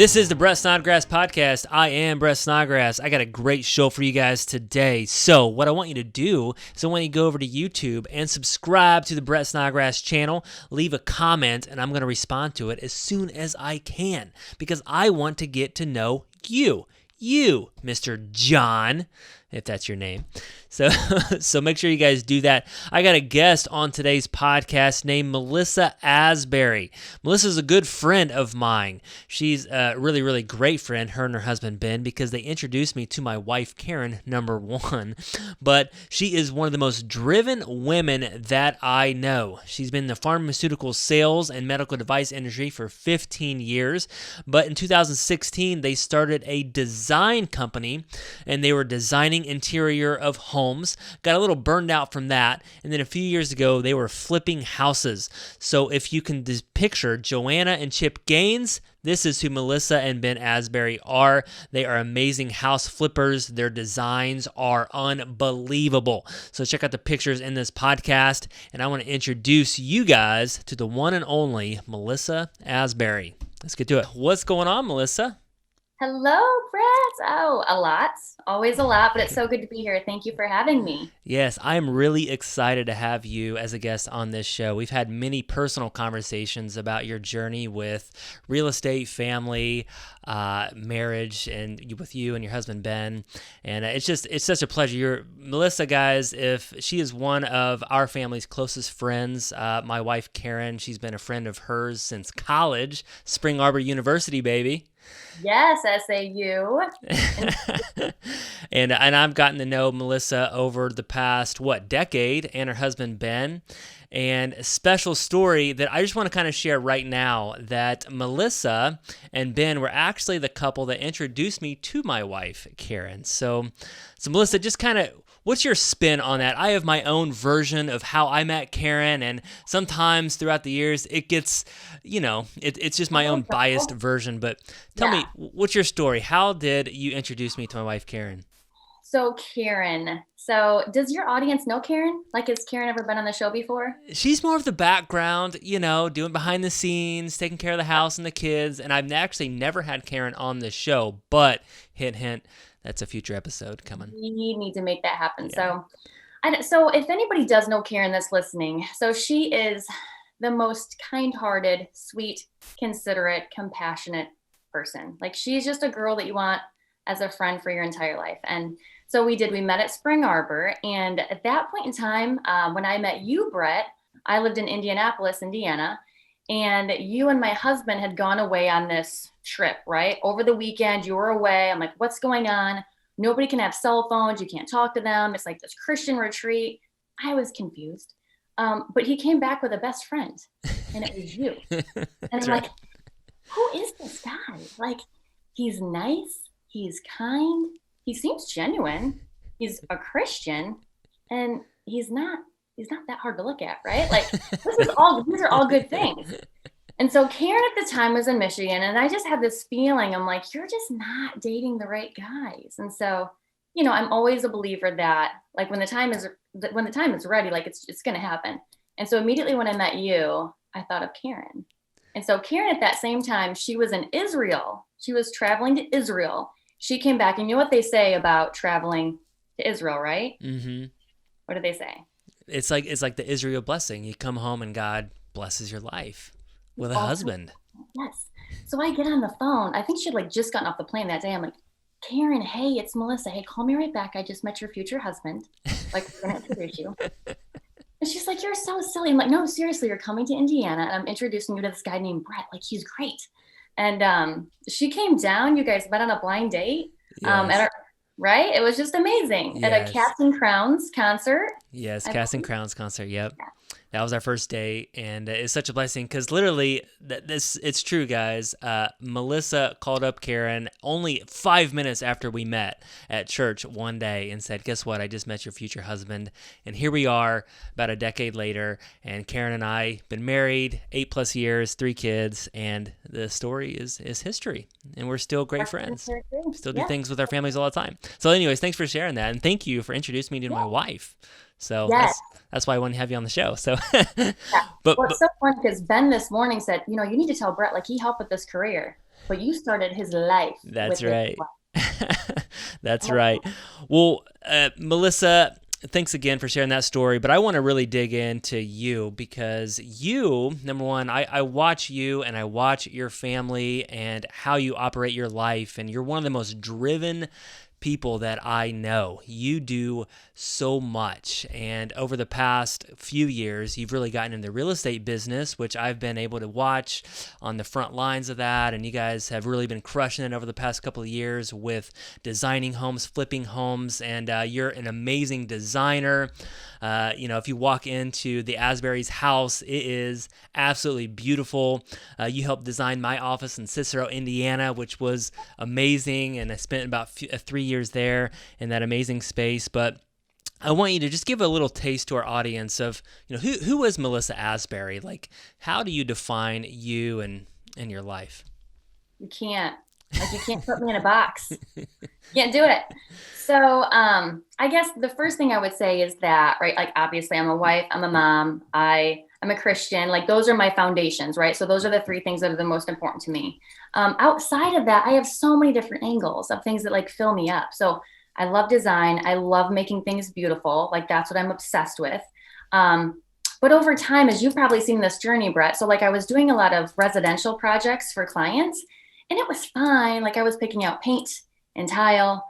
This is the Brett Snodgrass Podcast. I am Brett Snodgrass. I got a great show for you guys today. So what I want you to do is I want you to go over to YouTube and subscribe to the Brett Snodgrass channel. Leave a comment, and I'm going to respond to it as soon as I can because I want to get to know you, Mr. John, if that's your name. So make sure you guys do that. I got a guest on today's podcast named Melissa Asbury. Melissa's a good friend of mine. She's a really, really great friend, her and her husband Ben, because they introduced me to my wife Karen, number one. But she is one of the most driven women that I know. She's been in the pharmaceutical sales and medical device industry for 15 years. But in 2016, they started a design company, and they were designing interior of homes. Got a little burned out from that, and then a few years ago they were flipping houses. So if you can picture Joanna and Chip Gaines, this is who Melissa and Ben Asbury are. They are amazing house flippers. Their designs are unbelievable. So check out the pictures in this podcast, and I want to introduce you guys to the one and only Melissa Asbury. Let's get to it. What's going on, Melissa? Hello, Brett. Oh, a lot. Always a lot, but it's so good to be here. Thank you for having me. Yes, I'm really excited to have you as a guest on this show. We've had many personal conversations about your journey with real estate, family, marriage, and with you and your husband, Ben. And it's such a pleasure. Melissa, guys, if she is one of our family's closest friends, my wife, Karen, she's been a friend of hers since college, Spring Arbor University, baby. Yes, SAU. and I've gotten to know Melissa over the past, decade, and her husband, Ben. And a special story that I just want to kind of share right now, that Melissa and Ben were actually the couple that introduced me to my wife, Karen. So Melissa, just kind of, what's your spin on that? I have my own version of how I met Karen, and sometimes throughout the years, it gets, it's just my own biased version. But tell me, what's your story? How did you introduce me to my wife, Karen? So Karen, does your audience know Karen? Like, has Karen ever been on the show before? She's more of the background, doing behind the scenes, taking care of the house and the kids. And I've actually never had Karen on the show, but hint, hint, that's a future episode coming. We need to make that happen. Yeah. So if anybody does know Karen that's listening, so she is the most kind-hearted, sweet, considerate, compassionate person. Like, she's just a girl that you want as a friend for your entire life. And so we met at Spring Arbor. And at that point in time, when I met you, Brett, I lived in Indianapolis, Indiana. And you and my husband had gone away on this trip, right? Over the weekend, you were away. I'm like, what's going on? Nobody can have cell phones. You can't talk to them. It's like this Christian retreat. I was confused. But he came back with a best friend, and it was you. And I'm like, who is this guy? Like, he's nice. He's kind. He seems genuine. He's a Christian, and he's not that hard to look at, right? Like, these are all good things. And so Karen at the time was in Michigan, and I just had this feeling, I'm like, you're just not dating the right guys. And so, I'm always a believer that, like, when the time is ready, like, it's going to happen. And so immediately when I met you, I thought of Karen. And so Karen at that same time, she was in Israel. She was traveling to Israel. She came back, and you know what they say about traveling to Israel, right? Mm-hmm. What do they say? It's like the Israel blessing. You come home and God blesses your life with a husband. Yes. So I get on the phone. I think she had just gotten off the plane that day. I'm like, Karen, hey, it's Melissa. Hey, call me right back. I just met your future husband. Like, we're going to introduce you. And she's like, you're so silly. I'm like, no, seriously, you're coming to Indiana, and I'm introducing you to this guy named Brett. Like, he's great. And she came down. You guys met on a blind date. Yes. Right? It was just amazing. Yes. At a Cats and Crowns concert. Yes, Cats and Crowns concert. Yep. Yeah. That was our first date, and it's such a blessing because literally, it's true, guys. Melissa called up Karen only 5 minutes after we met at church one day and said, guess what? I just met your future husband, and here we are about a decade later, and Karen and I been married 8+ years, 3 kids, and the story is history, and we're still great friends. Still do things with our families all the time. So anyways, thanks for sharing that, and thank you for introducing me to my wife. So that's why I wanted to have you on the show. So, But it's so fun because Ben this morning said, you need to tell Brett, like, he helped with this career. but you started his life That's with his right. wife. That's Oh, right. Well, Melissa, thanks again for sharing that story. But I want to really dig into you because you, number one, I watch you and I watch your family and how you operate your life. And you're one of the most driven people that I know. You do so much. And over the past few years, you've really gotten in the real estate business, which I've been able to watch on the front lines of that. And you guys have really been crushing it over the past couple of years with designing homes, flipping homes, and you're an amazing designer. If you walk into the Asbury's house, it is absolutely beautiful. You helped design my office in Cicero, Indiana, which was amazing, and I spent about 3 years there in that amazing space. But I want you to just give a little taste to our audience of, who was Melissa Asbury? Like, how do you define you and your life? you can't. Like, you can't put me in a box. Can't do it. So I guess the first thing I would say is that, right, like obviously I'm a wife, I'm a mom, I'm a Christian, like those are my foundations, right? So those are the three things that are the most important to me. Outside of that, I have so many different angles of things that like fill me up. So I love design. I love making things beautiful. Like that's what I'm obsessed with. But over time, as you've probably seen this journey, Brett, so like I was doing a lot of residential projects for clients and it was fine. Like I was picking out paint and tile,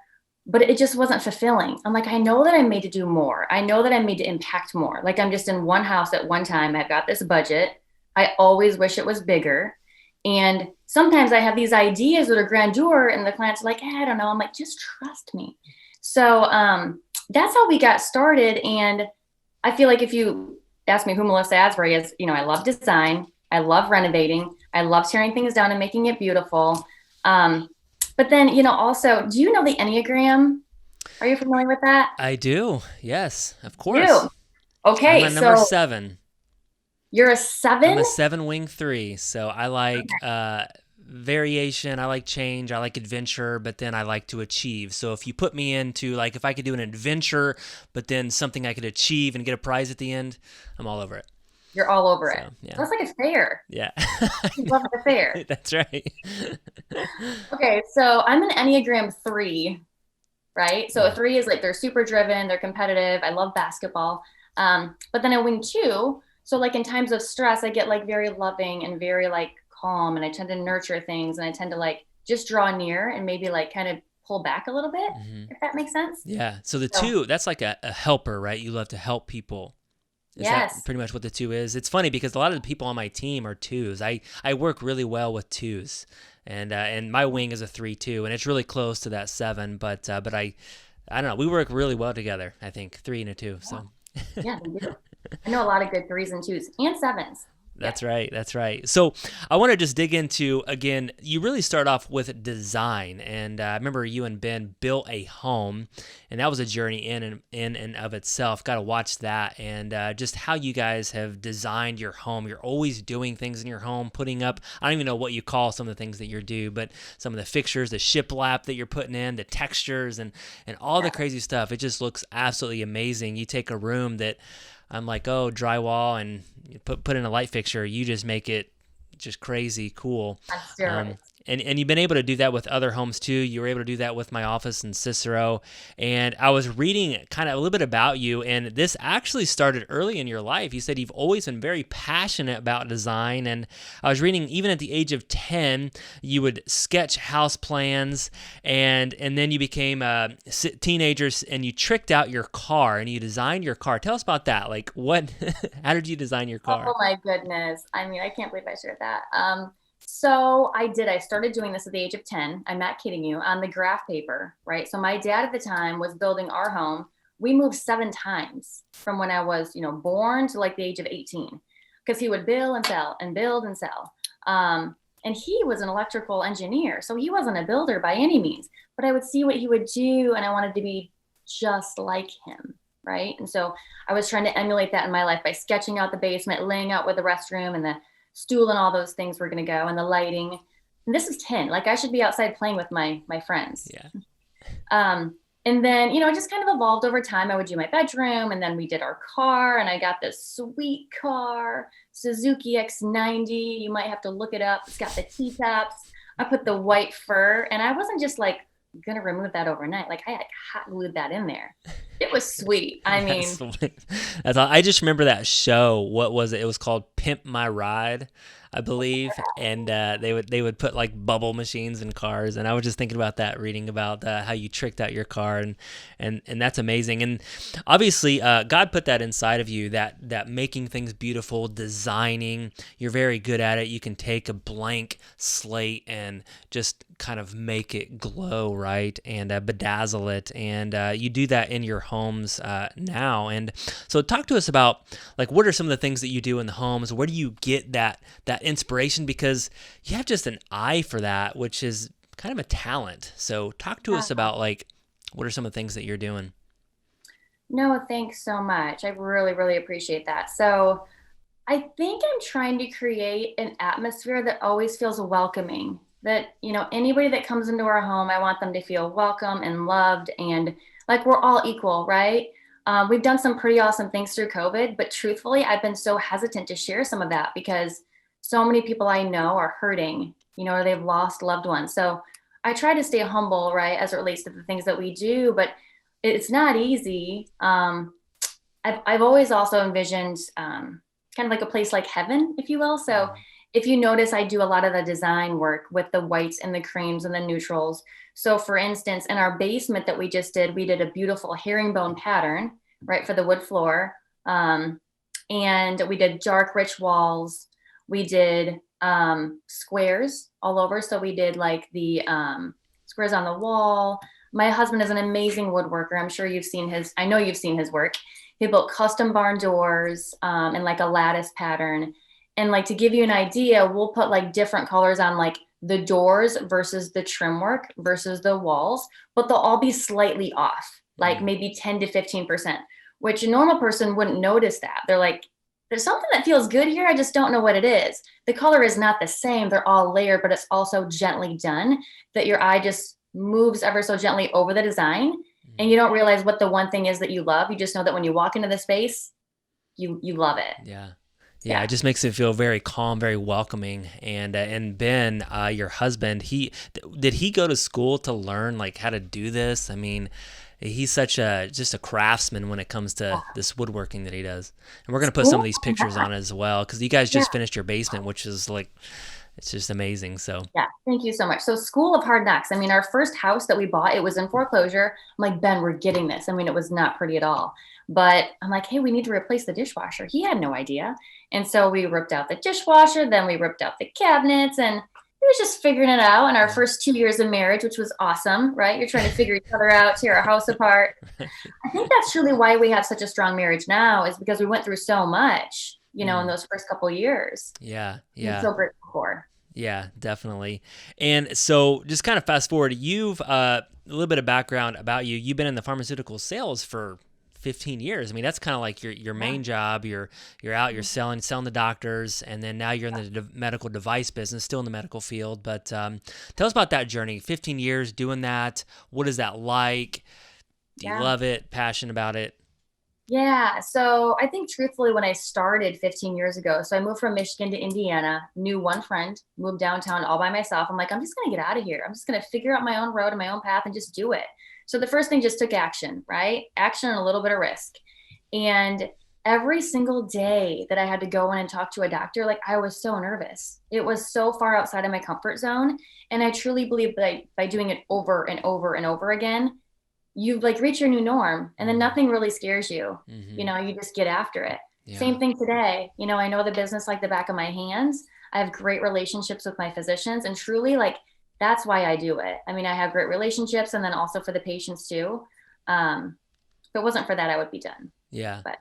but it just wasn't fulfilling. I'm like, I know that I'm made to do more. I know that I'm made to impact more. Like I'm just in one house at one time. I've got this budget. I always wish it was bigger. And sometimes I have these ideas that are grandeur and the client's like, I don't know. I'm like, just trust me. So that's how we got started. And I feel like if you ask me who Melissa Asbury is, I love design. I love renovating. I love tearing things down and making it beautiful. But then, also, do you know the Enneagram? Are you familiar with that? I do. Yes, of course. You. Okay, I'm a number 7. You're a 7? I'm a 7-wing 3. So I like variation. I like change. I like adventure, but then I like to achieve. So if you put me into like, if I could do an adventure, but then something I could achieve and get a prize at the end, I'm all over it. You're all over it. Yeah. That's like a fair. Yeah. You love the fair. That's right. Okay, so I'm an Enneagram 3, right? So a 3 is like they're super driven, they're competitive. I love basketball. But then a wing 2, so like in times of stress, I get like very loving and very like calm, and I tend to nurture things, and I tend to like just draw near and maybe like kind of pull back a little bit, if that makes sense. Yeah. So the 2, that's like a helper, right? You love to help people. Is Yes. that pretty much what the 2 is? It's funny because a lot of the people on my team are 2s. I work really well with 2s, and my wing is a 3 too, and it's really close to that 7. But I don't know. We work really well together. I think 3 and a 2. So Yeah, we do. I know a lot of good 3s and 2s and 7s. That's right. That's right. So I want to just dig into, again, you really start off with design. And I remember you and Ben built a home, and that was a journey in and of itself. Got to watch that. And just how you guys have designed your home. You're always doing things in your home, putting up, I don't even know what you call some of the things that you do, but some of the fixtures, the shiplap that you're putting in, the textures, and all the crazy stuff. It just looks absolutely amazing. You take a room that I'm like, oh, drywall, and you put in a light fixture. You just make it just crazy cool. And you've been able to do that with other homes too. You were able to do that with my office in Cicero. And I was reading kind of a little bit about you, and this actually started early in your life. You said you've always been very passionate about design. And I was reading even at the age of 10, you would sketch house plans, and then you became teenagers and you tricked out your car and you designed your car. Tell us about that. Like how did you design your car? Oh my goodness. I mean, I can't believe I shared that. So I started doing this at the age of 10. I'm not kidding you, on the graph paper, right? So my dad at the time was building our home. We moved 7 times from when I was, born to like the age of 18, because he would build and sell and build and sell. And he was an electrical engineer, so he wasn't a builder by any means, but I would see what he would do and I wanted to be just like him, right? And so I was trying to emulate that in my life by sketching out the basement, laying out where the restroom and the stool and all those things were going to go, and the lighting. And this is 10. Like I should be outside playing with my friends. Yeah. And then, it just kind of evolved over time. I would do my bedroom, and then we did our car, and I got this sweet car, Suzuki X90. You might have to look it up. It's got the T-tops. I put the white fur, and I wasn't just like going to remove that overnight. Like I like hot glued that in there. It was sweet. I mean, that's all. I just remember that show. What was it? It was called Pimp My Ride, I believe, and they would put like bubble machines in cars, and I was just thinking about that, reading about how you tricked out your car, and that's amazing. And obviously, God put that inside of you, that making things beautiful, designing. You're very good at it. You can take a blank slate and just kind of make it glow, right, and bedazzle it, and you do that in your homes now. And so talk to us about, like, what are some of the things that you do in the homes? Where do you get that inspiration? Because you have just an eye for that, which is kind of a talent. So talk to us about, like, what are some of the things that you're doing? No, thanks so much. I really, really appreciate that. So I think I'm trying to create an atmosphere that always feels welcoming. That, anybody that comes into our home, I want them to feel welcome and loved and like we're all equal, right? We've done some pretty awesome things through COVID, but truthfully, I've been so hesitant to share some of that because so many people I know are hurting, or they've lost loved ones. So I try to stay humble, right, as it relates to the things that we do, but it's not easy. I've always also envisioned kind of like a place like heaven, if you will. So if you notice, I do a lot of the design work with the whites and the creams and the neutrals. So for instance, in our basement that we did a beautiful herringbone pattern, right, for the wood floor. And we did dark, rich walls. We did squares all over. So we did like the squares on the wall. My husband is an amazing woodworker. I know you've seen his work. He built custom barn doors and like a lattice pattern. And like, to give you an idea, we'll put like different colors on like the doors versus the trim work versus the walls, but they'll all be slightly off, like maybe 10 to 15%, which a normal person wouldn't notice that. They're like, there's something that feels good here. I just don't know what it is. The color is not the same. They're all layered, but it's also gently done that your eye just moves ever so gently over the design. And you don't realize what the one thing is that you love. You just know that when you walk into the space, you love it. Yeah, it just makes it feel very calm, very welcoming. And Ben, your husband, did he go to school to learn like how to do this? I mean, he's just a craftsman when it comes to this woodworking that he does. And we're gonna put some of these pictures on as well, because you guys just finished your basement, which is like, it's just amazing. So yeah, thank you so much. So School of Hard Knocks. I mean, our first house that we bought, it was in foreclosure. I'm like, Ben, we're getting this. I mean, it was not pretty at all. But I'm like, hey, we need to replace the dishwasher. He had no idea. And so we ripped out the dishwasher, then we ripped out the cabinets, and we was just figuring it out in our first 2 years of marriage, which was awesome, right? You're trying to figure each other out, tear our house apart. I think that's truly why we have such a strong marriage now, is because we went through so much, in those first couple of years. Yeah. I'm so grateful for. Yeah, definitely. And so just kind of fast forward, you've a little bit of background about you. You've been in the pharmaceutical sales for 15 years. I mean, that's kind of like your main job. You're out, you're selling to doctors, and then now you're in the medical device business, still in the medical field. But tell us about that journey. 15 years doing that. What is that like? Do you love it? Passionate about it? Yeah. So I think truthfully, when I started 15 years ago, so I moved from Michigan to Indiana, knew one friend, moved downtown all by myself. I'm like, I'm just going to get out of here. I'm just going to figure out my own road and my own path and just do it. So the first thing just took action, right? Action and a little bit of risk. And every single day that I had to go in and talk to a doctor, like I was so nervous. It was so far outside of my comfort zone. And I truly believe that by doing it over and over and over again, you like reach your new norm, and then nothing really scares you. You just get after it. Same thing today. I know the business like the back of my hands. I have great relationships with my physicians, and truly like, that's why I do it. I mean, I have great relationships, and then also for the patients too. If it wasn't for that, I would be done. Yeah. But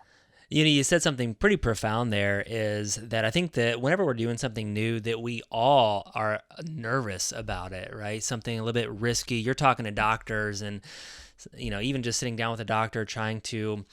you said something pretty profound there, is that I think that whenever we're doing something new, that we all are nervous about it, right? Something a little bit risky. You're talking to doctors, and even just sitting down with a doctor trying to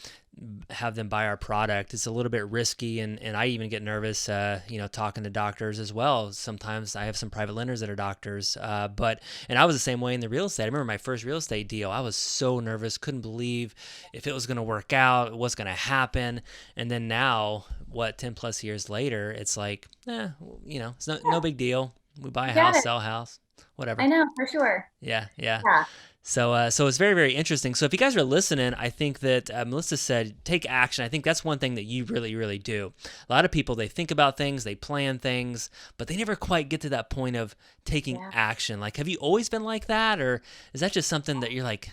have them buy our product, it's a little bit risky. And I even get nervous, talking to doctors as well. Sometimes I have some private lenders that are doctors, and I was the same way in the real estate. I remember my first real estate deal. I was so nervous, couldn't believe if it was going to work out, what's going to happen. And then now, 10 plus years later, it's like, it's no big deal. We buy a You got house, it. sell a house, I whatever. know for sure. Yeah, yeah. Yeah. So it's very, very interesting. So if you guys are listening, I think that Melissa said, take action. I think that's one thing that you really, really do. A lot of people, they think about things, they plan things, but they never quite get to that point of taking Yeah. action. Like, have you always been like that? Or is that just something that you're like,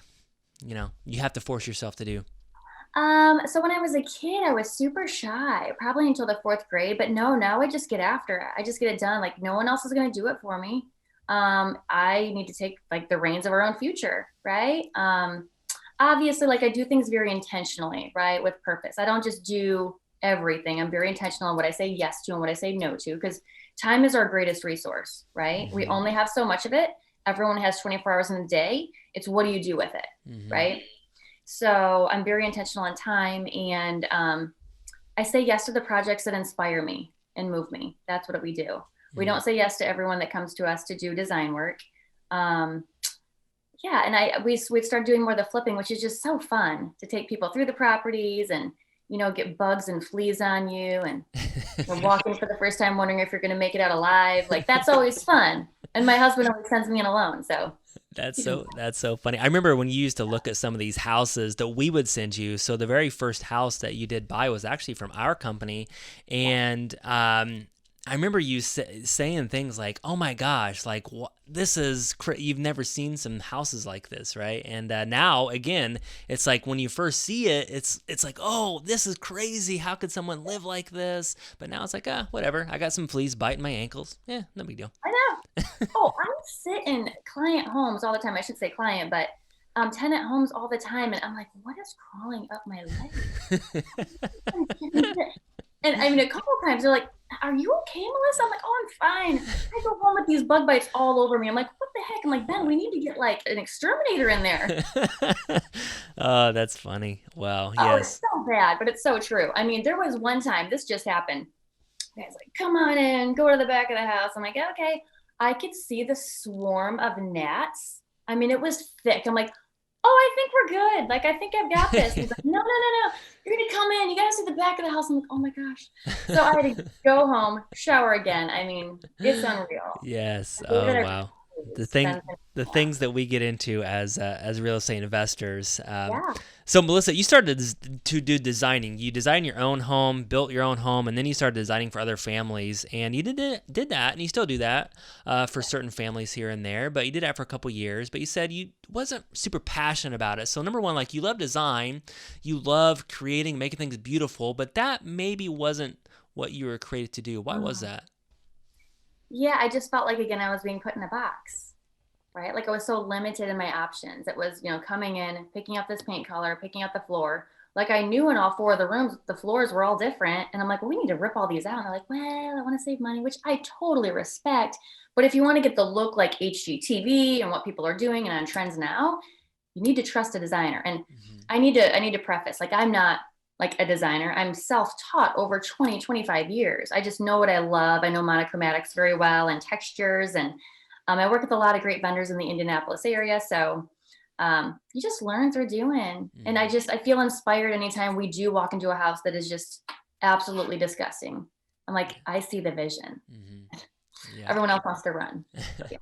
you have to force yourself to do? So when I was a kid, I was super shy, probably until the fourth grade. But no, now I just get after it. I just get it done. Like no one else is going to do it for me. I need to take like the reins of our own future, right? Obviously, like I do things very intentionally, right, with purpose. I don't just do everything. I'm very intentional on what I say yes to and what I say no to, because time is our greatest resource, right? We Mm-hmm. only have so much of it. Everyone has 24 hours in a day. It's what do you do with it, Mm-hmm. right? So I'm very intentional on time, and I say yes to the projects that inspire me and move me. That's what we do. We don't say yes to everyone that comes to us to do design work. Um, yeah, and we've started doing more of the flipping, which is just so fun to take people through the properties and get bugs and fleas on you, and you're walking for the first time wondering if you're going to make it out alive. Like that's always fun. And my husband always sends me in alone, so. That's so funny. I remember when you used to look at some of these houses that we would send you. So the very first house that you did buy was actually from our company, and I remember you saying things like, "Oh my gosh, like this is you've never seen some houses like this, right?" And now again, it's like when you first see it, it's like, "Oh, this is crazy. How could someone live like this?" But now it's like, whatever. I got some fleas biting my ankles. Yeah, no big deal. I know. Oh, I sit in client homes all the time. I should say client, but tenant homes all the time, and I'm like, what is crawling up my leg? And I mean, a couple of times they're like, "Are you okay, Melissa?" I'm like, "Oh, I'm fine." I go home with these bug bites all over me. I'm like, "What the heck?" I'm like, "Ben, we need to get like an exterminator in there." Oh, that's funny. Wow. Oh, it's Yes. so bad, but it's so true. I mean, there was one time this just happened. The guy's like, "Come on in, go to the back of the house." I'm like, "Okay." I could see the swarm of gnats. I mean, it was thick. I'm like, "Oh, I think we're good. Like, I think I've got this." And he's like, "No, no, no, no. You're gonna come in. You gotta see the back of the house." I'm like, "Oh my gosh." So I had to go home, shower again. I mean, it's unreal. Yes. The day Oh, that I wow. The thing, spend, the things that we get into as real estate investors. yeah. So Melissa, you started to do designing. You designed your own home, built your own home, and then you started designing for other families. And you did that, and you still do that for certain families here and there. But you did that for a couple years. But you said you wasn't super passionate about it. So number one, like you love design, you love creating, making things beautiful, but that maybe wasn't what you were created to do. Why was that? Yeah, I just felt like again I was being put in a box, right? Like I was so limited in my options. It was, coming in, picking up this paint color, picking up the floor. Like I knew in all four of the rooms, the floors were all different. And I'm like, well, we need to rip all these out. And they're like, well, I want to save money, which I totally respect. But if you want to get the look like HGTV and what people are doing and on trends now, you need to trust a designer. And I need to preface, like, I'm not like a designer. I'm self-taught over 20, 25 years. I just know what I love. I know monochromatics very well and textures. And I work with a lot of great vendors in the Indianapolis area. So you just learn through doing. And I feel inspired anytime we do walk into a house that is just absolutely disgusting. I'm like, I see the vision. Yeah. Everyone else wants to run. Yeah.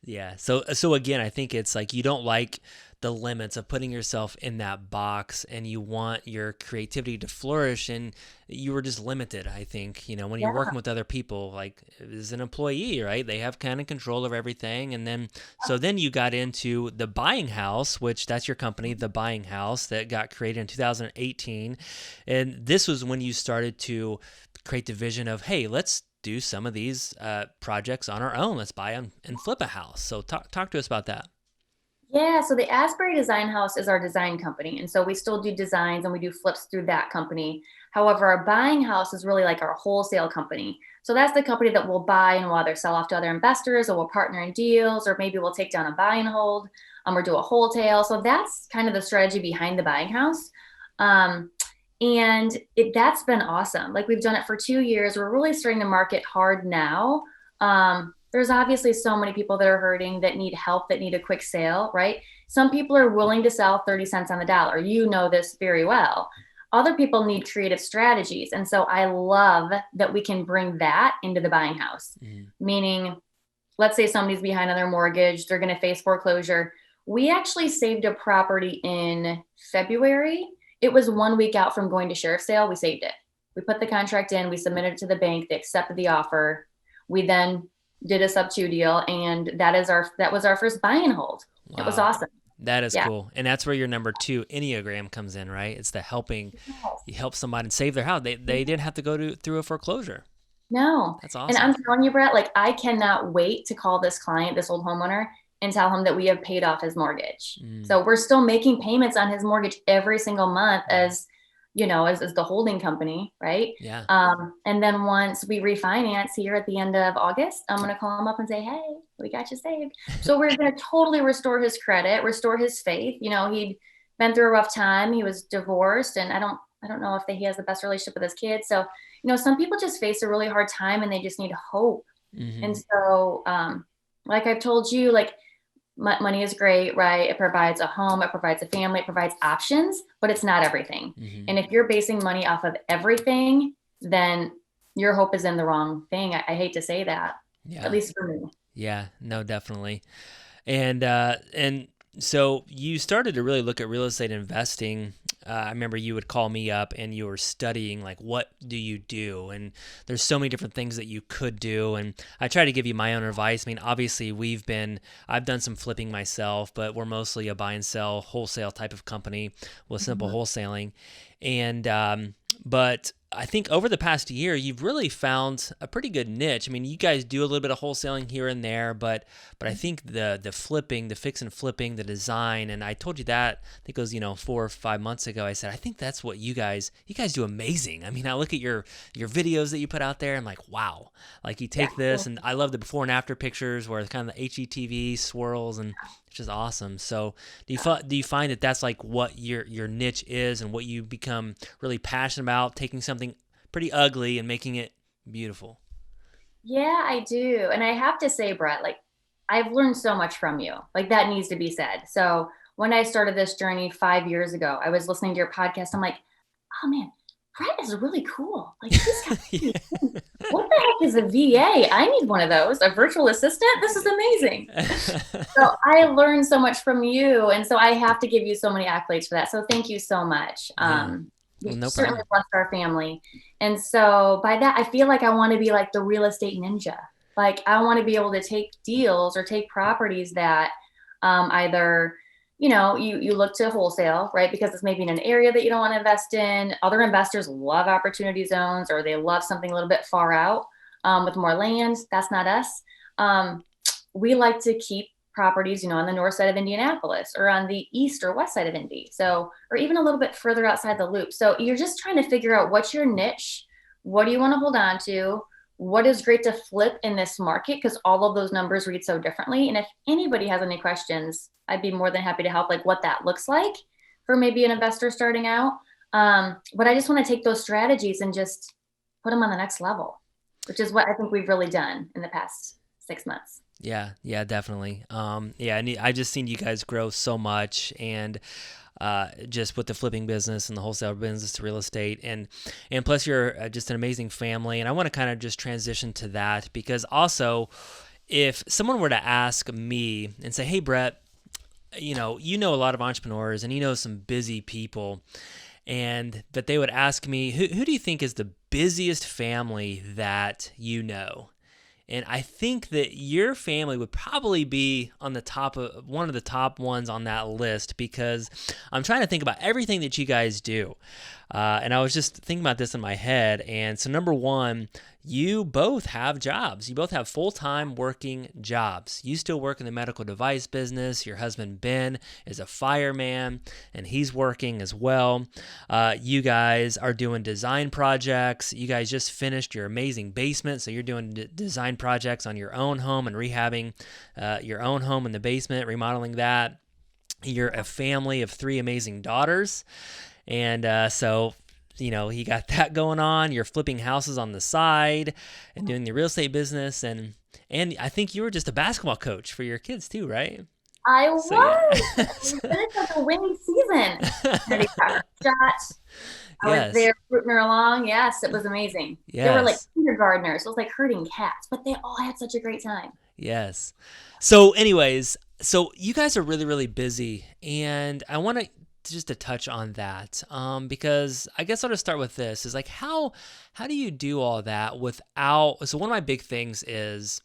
Yeah. So again, I think it's like you don't like the limits of putting yourself in that box, and you want your creativity to flourish, and you were just limited. I think, when you're working with other people, like as an employee, right? They have kind of control of everything. And then you got into the Buying House, which that's your company, the Buying House, that got created in 2018. And this was when you started to create the vision of, hey, let's do some of these projects on our own. Let's buy and flip a house. So talk to us about that. Yeah, so the Asbury Design House is our design company. And so we still do designs and we do flips through that company. However, our Buying House is really like our wholesale company. So that's the company that will buy and we'll either sell off to other investors, or we'll partner in deals, or maybe we'll take down a buy and hold, or do a wholesale. So that's kind of the strategy behind the Buying House. And that's been awesome. Like we've done it for 2 years. We're really starting to market hard now. There's obviously so many people that are hurting, that need help, that need a quick sale, right? Some people are willing to sell 30 cents on the dollar. You know this very well. Other people need creative strategies. And so I love that we can bring that into the Buying House, meaning let's say somebody's behind on their mortgage, they're going to face foreclosure. We actually saved a property in February. It was 1 week out from going to sheriff's sale. We saved it. We put the contract in, we submitted it to the bank, they accepted the offer. We then did a sub-2 deal, and that was our first buy and hold. Wow. It was awesome. That is cool. And that's where your number 2 Enneagram comes in, right? It's the helping. You help somebody and save their house. They didn't have to go through a foreclosure. No. That's awesome. And I'm telling you, Brett, like, I cannot wait to call this client, this old homeowner, and tell him that we have paid off his mortgage. So we're still making payments on his mortgage every single month as the holding company, right? Yeah. And then once we refinance here at the end of August, I'm going to call him up and say, hey, we got you saved. So we're going to totally restore his credit, restore his faith. He'd been through a rough time. He was divorced, and I don't know if he has the best relationship with his kids. So, some people just face a really hard time and they just need hope. Mm-hmm. And so, like I've told you, like, money is great, right? It provides a home, it provides a family, it provides options, but it's not everything. Mm-hmm. And if you're basing money off of everything, then your hope is in the wrong thing. I hate to say that, at least for me. Yeah, no, definitely. And so you started to really look at real estate investing. I remember you would call me up and you were studying, like, what do you do? And there's so many different things that you could do. And I try to give you my own advice. I mean, obviously I've done some flipping myself, but we're mostly a buy and sell wholesale type of company with simple wholesaling. And, but I think over the past year, you've really found a pretty good niche. I mean, you guys do a little bit of wholesaling here and there, but I think the flipping, the fix and flipping, the design, and I told you that, I think it was, 4 or 5 months ago, I said, I think that's what you guys do amazing. I mean, I look at your videos that you put out there, and I'm like, wow, like you take this, and I love the before and after pictures where it's kind of the HGTV swirls, and it's just awesome. So do you find that that's like what your niche is and what you become really passionate about, taking something pretty ugly and making it beautiful? Yeah, I do. And I have to say, Brett, like, I've learned so much from you. Like, that needs to be said. So when I started this journey 5 years ago, I was listening to your podcast. I'm like, oh man, Brett is really cool. Like, he's got what the heck is a VA? I need one of those. A virtual assistant? This is amazing. So I learned so much from you. And so I have to give you so many accolades for that. So thank you so much. You certainly blessed our family. And so by that, I feel like I want to be like the real estate ninja. Like, I want to be able to take deals or take properties that either, you look to wholesale, right? Because it's maybe in an area that you don't want to invest in. Other investors love opportunity zones, or they love something a little bit far out with more land. That's not us. We like to keep properties, on the north side of Indianapolis or on the east or west side of Indy. So, or even a little bit further outside the loop. So you're just trying to figure out what's your niche. What do you want to hold on to? What is great to flip in this market? Because all of those numbers read so differently. And if anybody has any questions, I'd be more than happy to help, like what that looks like for maybe an investor starting out. But I just want to take those strategies and just put them on the next level, which is what I think we've really done in the past 6 months. Yeah, definitely. And I just seen you guys grow so much, and just with the flipping business and the wholesale business to real estate, and plus you're just an amazing family. And I want to kind of just transition to that, because also if someone were to ask me and say, hey, Brett, you know a lot of entrepreneurs and some busy people, but they would ask me, who do you think is the busiest family that you know? And I think that your family would probably be on the top of one of the top ones on that list, because I'm trying to think about everything that you guys do. And I was just thinking about this in my head. And so number one, you both have jobs. You both have full-time working jobs. You still work in the medical device business. Your husband, Ben, is a fireman, and he's working as well. You guys are doing design projects. You guys just finished your amazing basement, so you're doing design projects on your own home and rehabbing your own home in the basement, remodeling that. You're a family of 3 amazing daughters. And so you got that going on. You're flipping houses on the side and doing the real estate business. And I think you were just a basketball coach for your kids too, right? I was. It's like a winning season. I was there rooting her along. Yes, it was amazing. Yes. They were like kindergartners. It was like herding cats, but they all had such a great time. Yes. So anyways, so you guys are really, really busy, and I want to just to touch on that, because I guess I'll just start with this, is like, how do you do all that without, so one of my big things is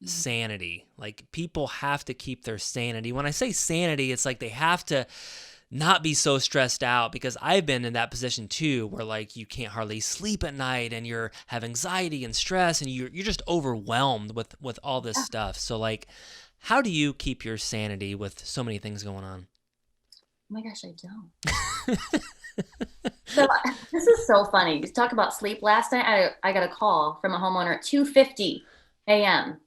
sanity. Like, people have to keep their sanity. When I say sanity, it's like they have to not be so stressed out, because I've been in that position too, where like you can't hardly sleep at night and you're have anxiety and stress and you're just overwhelmed with all this stuff. So like, how do you keep your sanity with so many things going on? Oh my gosh, I don't. So this is so funny. You talk about sleep. Last night I got a call from a homeowner at 2:50 a.m.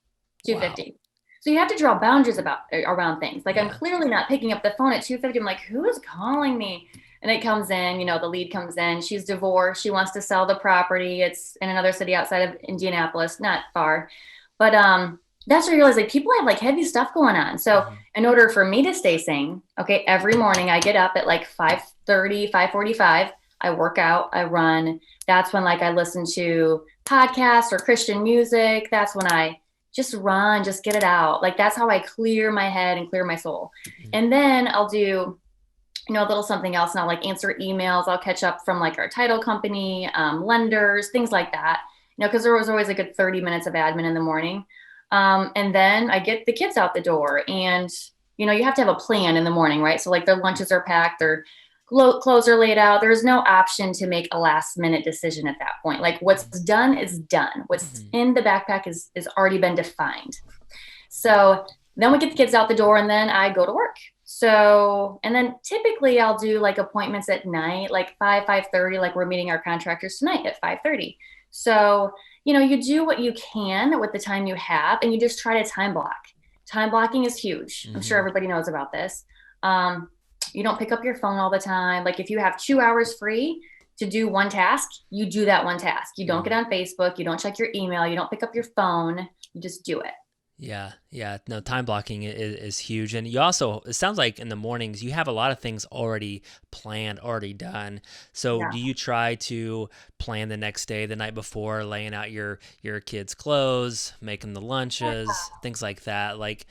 2:50. Wow. So you have to draw boundaries around things. Like, I'm clearly not picking up the phone at 2:50. I'm like, who is calling me? And it comes in, the lead comes in. She's divorced. She wants to sell the property. It's in another city outside of Indianapolis, not far. But that's where you realize, like, people have like heavy stuff going on. So in order for me to stay sane, okay, every morning I get up at like 5:30, 5:45. I work out, I run. That's when like I listen to podcasts or Christian music. That's when I just run, just get it out. Like, that's how I clear my head and clear my soul. And then I'll do, a little something else. And I'll like answer emails. I'll catch up from like our title company, lenders, things like that, because there was always a good 30 minutes of admin in the morning. And then I get the kids out the door, and, you have to have a plan in the morning, right? So like their lunches are packed, their clothes are laid out. There's no option to make a last minute decision at that point. Like, what's done is done. What's in the backpack is already been defined. So then we get the kids out the door, and then I go to work. So, and then typically I'll do like appointments at night, like 5:30, like we're meeting our contractors tonight at 5:30. So, you do what you can with the time you have, and you just try to time block. Time blocking is huge. I'm sure everybody knows about this. You don't pick up your phone all the time. Like, if you have 2 hours free to do one task, you do that one task. You don't get on Facebook. You don't check your email. You don't pick up your phone. You just do it. Yeah. No, time blocking is huge. And you also, it sounds like in the mornings, you have a lot of things already planned, already done. So do you try to plan the next day, the night before, laying out your kids' clothes, making the lunches, things like that? Like,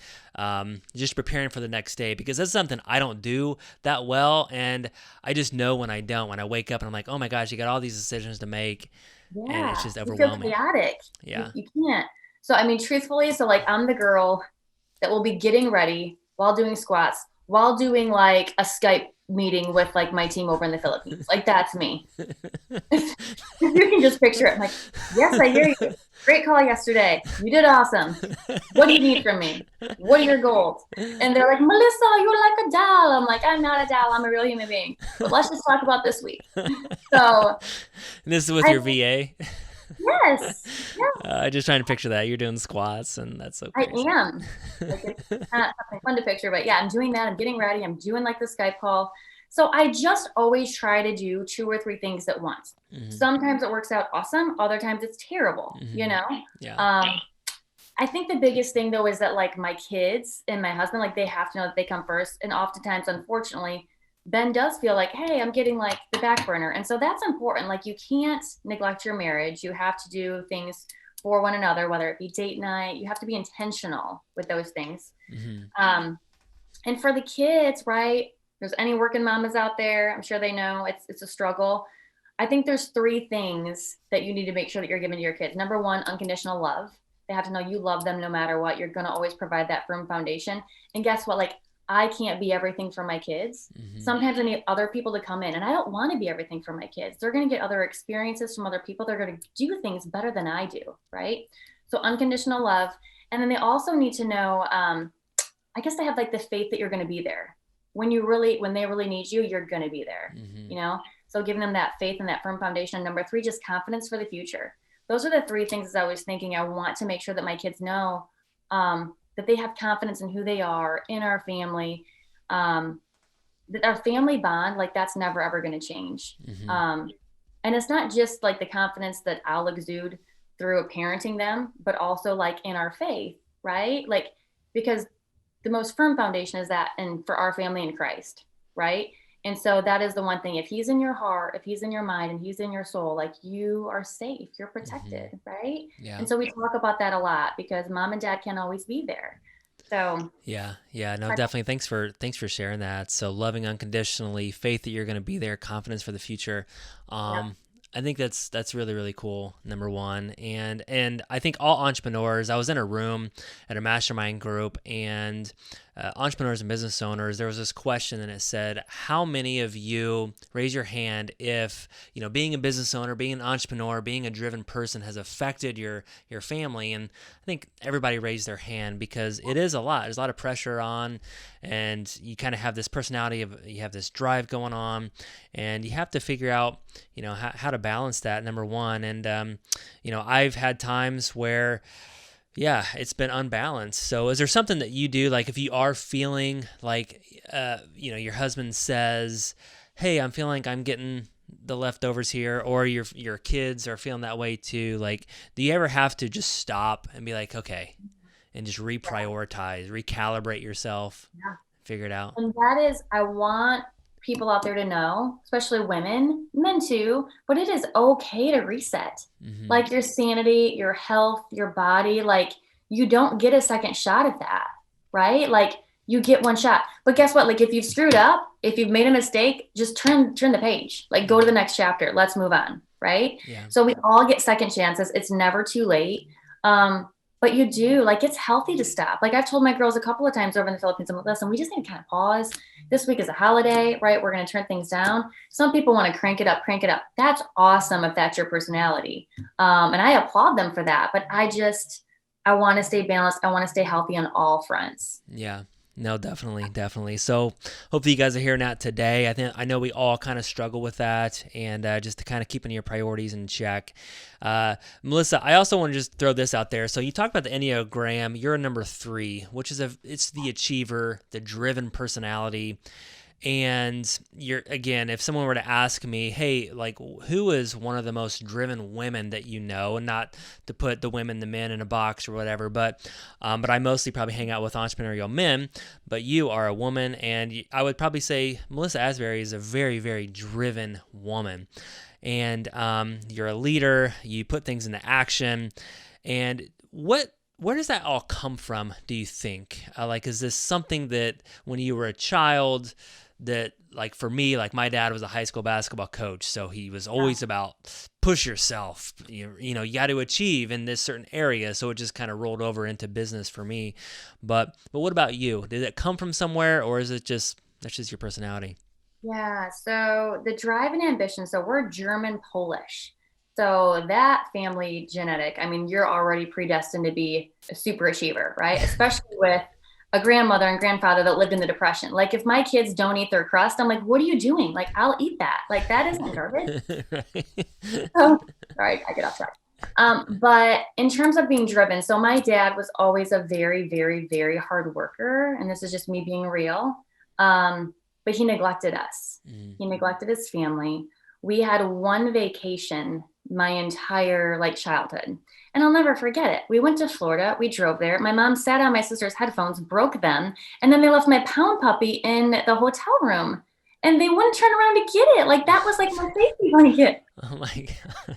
just preparing for the next day, because that's something I don't do that well. And I just know when I don't, when I wake up and I'm like, oh my gosh, you got all these decisions to make. Yeah. And it's just overwhelming. You feel chaotic. Yeah. You can't. So, I mean, truthfully, so like I'm the girl that will be getting ready while doing squats, while doing like a Skype meeting with like my team over in the Philippines. Like, that's me. You can just picture it. I'm like, yes, I hear you. Great call yesterday. You did awesome. What do you need from me? What are your goals? And they're like, Melissa, you're like a doll. I'm like, I'm not a doll. I'm a real human being. But let's just talk about this week. So, and this is with your VA? Yes. Just trying to picture that. You're doing squats, and that's so crazy. I am. Like, it's not something fun to picture, but yeah, I'm doing that. I'm getting ready. I'm doing like the Skype call. So I just always try to do 2 or 3 things at once. Sometimes it works out awesome. Other times it's terrible, Yeah. I think the biggest thing though is that like my kids and my husband, like they have to know that they come first. And oftentimes, unfortunately, Ben does feel like, hey, I'm getting like the back burner. And so that's important. Like, you can't neglect your marriage. You have to do things for one another, whether it be date night. You have to be intentional with those things. And for the kids, right, there's any working mamas out there, I'm sure they know it's a struggle. I think there's 3 things that you need to make sure that you're giving to your kids. Number 1, unconditional love. They have to know you love them no matter what. You're going to always provide that firm foundation. And guess what? Like, I can't be everything for my kids. Sometimes I need other people to come in, and I don't want to be everything for my kids. They're going to get other experiences from other people. They're going to do things better than I do, right? So unconditional love. And then they also need to know, I guess they have like the faith that you're going to be there. When they really need you, you're going to be there, So giving them that faith and that firm foundation. And number 3, just confidence for the future. Those are the 3 things as I was thinking. I want to make sure that my kids know, that they have confidence in who they are, in our family, that our family bond, like, that's never, ever going to change. And it's not just like the confidence that I'll exude through parenting them, but also like in our faith, right? Like, because the most firm foundation is that, and for our family in Christ, right? And so that is the one thing. If he's in your heart, if he's in your mind, and he's in your soul, like, you are safe, you're protected, right? Yeah. And so we talk about that a lot because mom and dad can't always be there. So yeah, no, definitely. Thanks for sharing that. So loving unconditionally, faith that you're going to be there, confidence for the future. I think that's really, really cool. Number one. And I think all entrepreneurs, I was in a room at a mastermind group, and entrepreneurs and business owners, there was this question, and it said, how many of you, raise your hand if, being a business owner, being an entrepreneur, being a driven person has affected your family? And I think everybody raised their hand, because it is a lot. There's a lot of pressure on, and you kind of have this personality you have this drive going on, and you have to figure out, how to balance that, number one. And, I've had times where, it's been unbalanced. So is there something that you do, like if you are feeling like, your husband says, hey, I'm feeling like I'm getting the leftovers here, or your kids are feeling that way too, like, do you ever have to just stop and be like, okay, and just reprioritize, recalibrate yourself, figure it out? And that is, I want people out there to know, especially women, men too, but it is okay to reset. Like, your sanity, your health, your body, like, you don't get a second shot at that, right? Like, you get one shot. But guess what? Like, if you've screwed up, if you've made a mistake, just turn the page, like, go to the next chapter. Let's move on. Right. Yeah. So we all get second chances. It's never too late. But you do, like, it's healthy to stop. Like, I've told my girls a couple of times over in the Philippines, I'm like, listen, we just need to kind of pause. This week is a holiday, right? We're going to turn things down. Some people want to crank it up. That's awesome if that's your personality. And I applaud them for that. But I want to stay balanced. I want to stay healthy on all fronts. Yeah. No, definitely. So hopefully you guys are hearing that today. I know we all kind of struggle with that, and just to kind of keeping your priorities in check. Melissa, I also want to just throw this out there. So you talk about the Enneagram. You're a number 3, which is it's the achiever, the driven personality. And again, if someone were to ask me, hey, like, who is one of the most driven women that you know, and not to put the men in a box or whatever, but I mostly probably hang out with entrepreneurial men, but you are a woman, and I would probably say Melissa Asbury is a very, very driven woman. And you're a leader, you put things into action. And where does that all come from, do you think? Like, is this something that when you were a child, that, like, for me, like, my dad was a high school basketball coach, so he was always about push yourself, you got to achieve in this certain area, so it just kind of rolled over into business for me. But what about you? Did it come from somewhere, or is it that's just your personality? Yeah, so the drive and ambition, so we're German Polish. So that family genetic, I mean, you're already predestined to be a super achiever, right? Especially with a grandmother and grandfather that lived in the Depression. Like, if my kids don't eat their crust, I'm like, what are you doing? Like, I'll eat that. Like, that isn't garbage. Sorry, I get off track. But in terms of being driven, so my dad was always a very, very, very hard worker. And this is just me being real. But he neglected us. He neglected his family. We had one vacation my entire childhood. And I'll never forget it. We went to Florida. We drove there. My mom sat on my sister's headphones, broke them. And then they left my pound puppy in the hotel room. And they wouldn't turn around to get it. Like, that was like my safety blanket. Oh my God.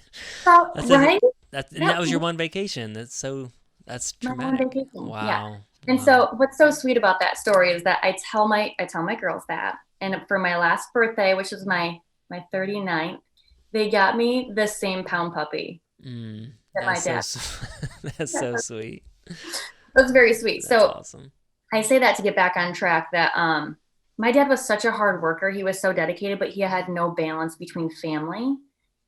So, right? That was your one vacation. That's traumatic. One vacation. Wow. Yeah. And so what's so sweet about that story is that I tell my girls that. And for my last birthday, which was my 39th, they got me the same pound puppy that my dad. That's so sweet. That's very sweet. That's so awesome. I say that to get back on track that my dad was such a hard worker. He was so dedicated, but he had no balance between family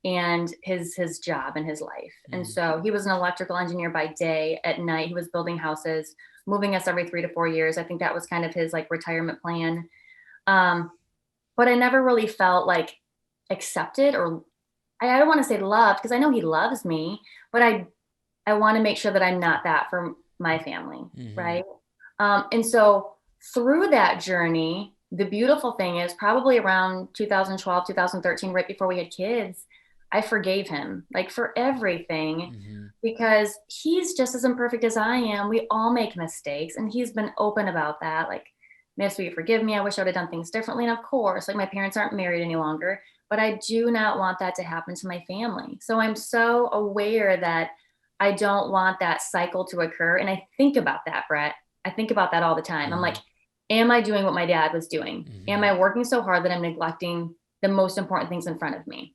and his job and his life. And so he was an electrical engineer by day. At night, he was building houses, moving us every 3 to 4 years. I think that was kind of his retirement plan. But I never really felt accepted, or I don't want to say loved, because I know he loves me, but I want to make sure that I'm not that for my family. Right. And so through that journey, the beautiful thing is probably around 2012, 2013, right before we had kids, I forgave him for everything because he's just as imperfect as I am. We all make mistakes, and he's been open about that. Miss, will you forgive me? I wish I would have done things differently. And of course, like my parents aren't married any longer, but I do not want that to happen to my family. So I'm so aware that I don't want that cycle to occur. And I think about that, Brett. I think about that all the time. I'm like, am I doing what my dad was doing? Am I working so hard that I'm neglecting the most important things in front of me?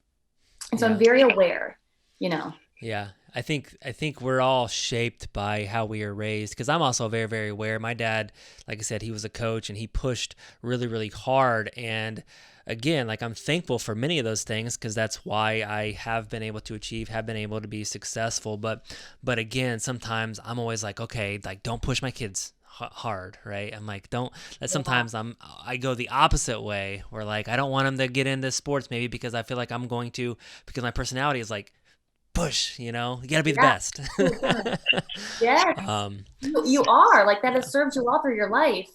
And so I'm very aware, Yeah. I think we're all shaped by how we are raised, because I'm also very, very aware. My dad, like I said, he was a coach and he pushed really, really hard. And again, like, I'm thankful for many of those things, because that's why I have been able to achieve, have been able to be successful. But again, sometimes I'm always like, okay, like, don't push my kids hard, right? I'm like, don't. Sometimes I go the opposite way, where like, I don't want them to get into sports, maybe because I feel like I'm going to, because my personality is like, push, you gotta be the best. Yes. You are like that. Has served you well through your life.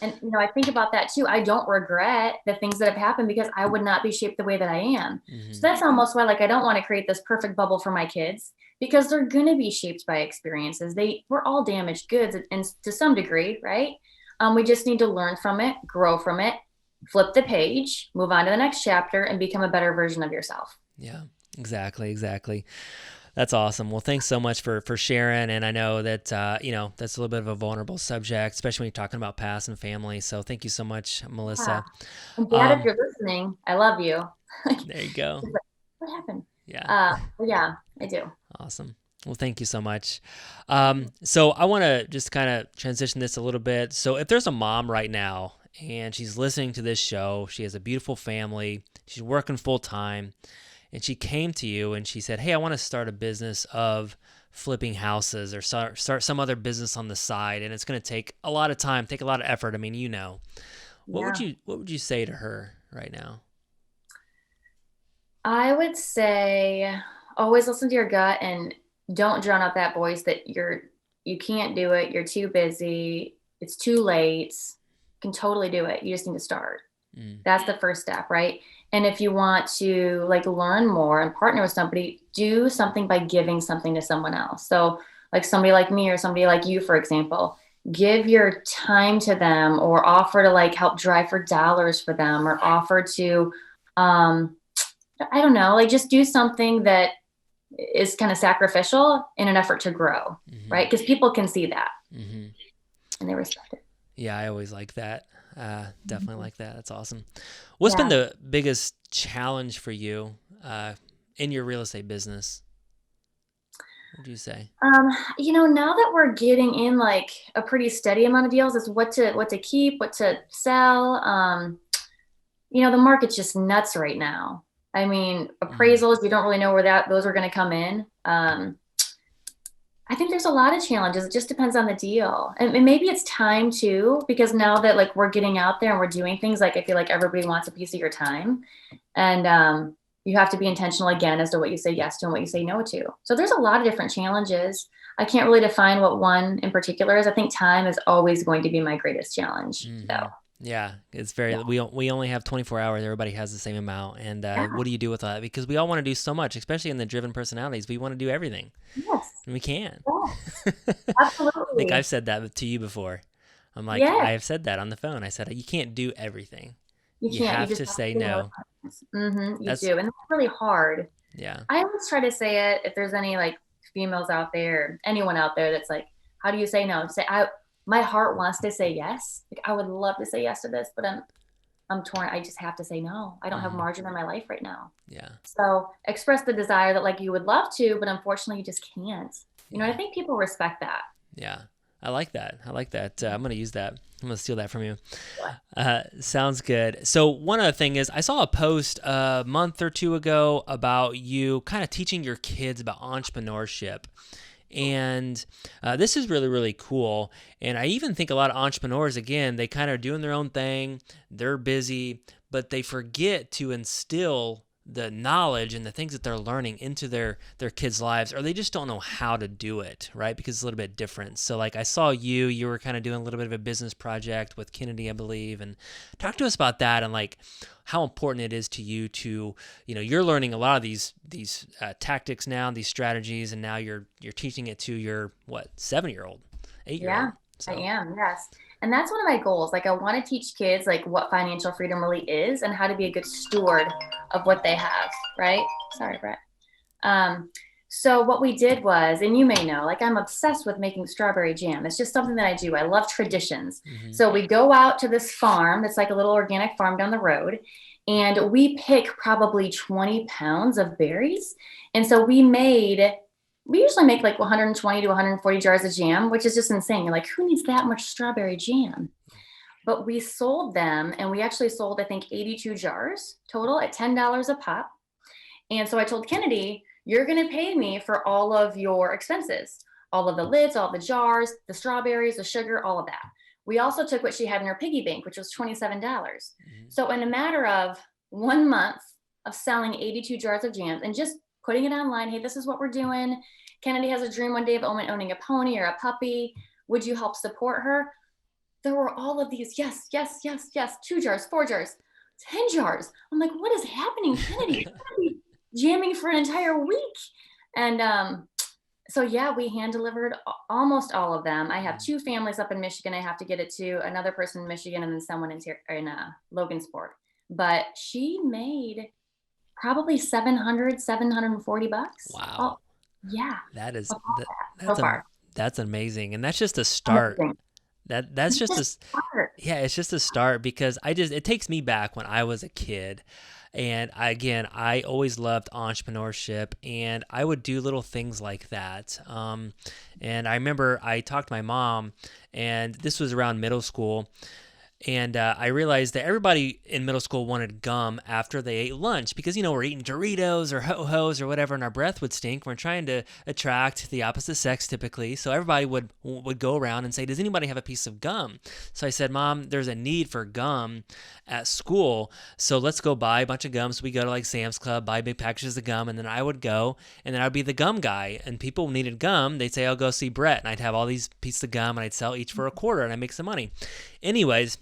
And, I think about that too. I don't regret the things that have happened, because I would not be shaped the way that I am. So that's almost why, like, I don't want to create this perfect bubble for my kids, because they're going to be shaped by experiences. We're all damaged goods, and to some degree, right? We just need to learn from it, grow from it, flip the page, move on to the next chapter, and become a better version of yourself. Yeah. Exactly. That's awesome. Well, thanks so much for sharing. And I know that, that's a little bit of a vulnerable subject, especially when you're talking about past and family. So thank you so much, Melissa. And Dad, if you're listening, I love you. There you go. What happened? Yeah. Yeah, I do. Awesome. Well, thank you so much. So I want to just kind of transition this a little bit. So if there's a mom right now and she's listening to this show, she has a beautiful family, she's working full time, and she came to you and she said, hey, I want to start a business of flipping houses, or start some other business on the side, and it's going to take a lot of time, take a lot of effort. I mean, what would you say to her right now? I would say always listen to your gut, and don't drown out that voice that you can't do it, you're too busy, it's too late. You can totally do it. You just need to start. That's the first step, right? And if you want to like learn more and partner with somebody, do something by giving something to someone else. So like somebody like me or somebody like you, for example, give your time to them, or offer to like help drive for dollars for them, or offer to, I don't know, like just do something that is kind of sacrificial in an effort to grow, right? Because people can see that and they respect it. Yeah, I always like that. Definitely like that. That's awesome. What's been the biggest challenge for you in your real estate business? What would you say? Now that we're getting in like a pretty steady amount of deals, it's what to keep, what to sell. The market's just nuts right now. I mean, appraisals, you don't really know where those are going to come in. I think there's a lot of challenges. It just depends on the deal. And maybe it's time too, because now that like we're getting out there and we're doing things, like I feel like everybody wants a piece of your time. And you have to be intentional again as to what you say yes to and what you say no to. So there's a lot of different challenges. I can't really define what one in particular is. I think time is always going to be my greatest challenge, though. Yeah, it's very, we only have 24 hours. Everybody has the same amount. And what do you do with that? Because we all want to do so much, especially in the driven personalities. We want to do everything. Yes. And we can. Yes. Absolutely. I think I've said that to you before. I'm like, I have said that on the phone. I said, you can't do everything. You have to say no. You do. And that's really hard. Yeah. I always try to say it, if there's any like females out there, anyone out there that's like, how do you say no? My heart wants to say yes. Like I would love to say yes to this, but I'm torn. I just have to say no. I don't have margin in my life right now. Yeah. So express the desire that like you would love to, but unfortunately you just can't. I think people respect that. Yeah. I like that. I'm going to use that. I'm going to steal that from you. Sounds good. So one other thing is I saw a post a month or two ago about you kind of teaching your kids about entrepreneurship. And this is really, really cool. And I even think a lot of entrepreneurs, again, they kind of are doing their own thing. They're busy, but they forget to instill the knowledge and the things that they're learning into their kids' lives, or they just don't know how to do it, right? Because it's a little bit different. So like I saw you were kind of doing a little bit of a business project with Kennedy, I believe, and talk to us about that and like how important it is to you to, you're learning a lot of these tactics now, these strategies, and now you're teaching it to your 7-year-old, 8-year-old. I So am, yes. And that's one of my goals. Like I want to teach kids like what financial freedom really is and how to be a good steward of what they have, right? Sorry, Brett. Um, so what we did was, and you may know, like I'm obsessed with making strawberry jam. It's just something that I do. I love traditions. mhm. So we go out to this farm that's like a little organic farm down the road, and we pick probably 20 pounds of berries. And so we usually make like 120 to 140 jars of jam, which is just insane. You're like, who needs that much strawberry jam? But we sold them, and we actually sold, I think, 82 jars total at $10 a pop. And so I told Kennedy, you're going to pay me for all of your expenses, all of the lids, all the jars, the strawberries, the sugar, all of that. We also took what she had in her piggy bank, which was $27. Mhm. So in a matter of 1 month of selling 82 jars of jams and just putting it online, hey, this is what we're doing. Kennedy has a dream one day of owning a pony or a puppy. Would you help support her? There were all of these, yes, yes, yes, yes, 2 jars, 4 jars, 10 jars. I'm like, what is happening, Kennedy? Jamming for an entire week. And so yeah, we hand delivered almost all of them. I have 2 families up in Michigan I have to get it to, another person in Michigan, and then someone in Logansport. But she made probably 740 bucks. Wow. Oh, yeah. That is So that's far. that's amazing, and that's just a start. Amazing. That's just Just start. yeah, it's just a start because it takes me back when I was a kid. And I always loved entrepreneurship, and I would do little things like that. And I remember I talked to my mom, and this was around middle school. And I realized that everybody in middle school wanted gum after they ate lunch because, we're eating Doritos or Ho-Hos or whatever, and our breath would stink. We're trying to attract the opposite sex typically. So everybody would go around and say, does anybody have a piece of gum? So I said, Mom, there's a need for gum at school. So let's go buy a bunch of gum. So we go to like Sam's Club, buy big packages of gum, and then I would go, and then I'd be the gum guy. And people needed gum. They'd say, I'll go see Brett. And I'd have all these pieces of gum, and I'd sell each for a quarter, and I'd make some money. Anyways,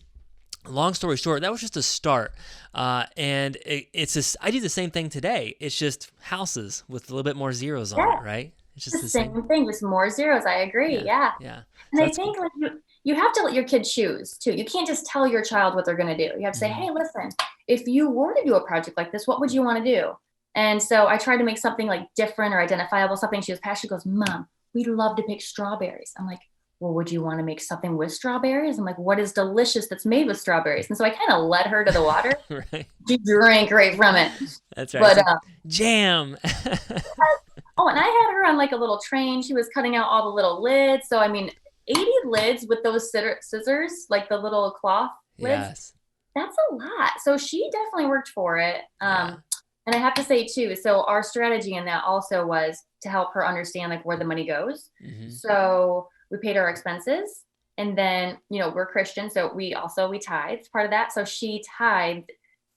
long story short, that was just a start. And it's just, I do the same thing today. It's just houses with a little bit more zeros on it, right? It's just The the same same. thing, just more zeros. I agree. Yeah. Yeah. And So I that's think cool. like you have to let your kid choose too. You can't just tell your child what they're going to do. You have to say, Mhm. hey, listen, if you were to do a project like this, what would you want to do? And so I tried to make something like different or identifiable, something she was passionate. She goes, Mom, we love to pick strawberries. I'm like, well, would you want to make something with strawberries? I'm like, what is delicious that's made with strawberries? And so I kind of led her to the water. Right. She drank right from it. That's right. But It's like, jam. oh, and I had her on like a little train. She was cutting out all the little lids. So, I mean, 80 lids with those scissors, like the little cloth lids, Yes. that's a lot. So she definitely worked for it. Yeah. And I have to say too, so our strategy in that also was to help her understand like where the money goes. Mhm. So we paid our expenses, and then, we're Christian. So we tithed part of that. So she tithed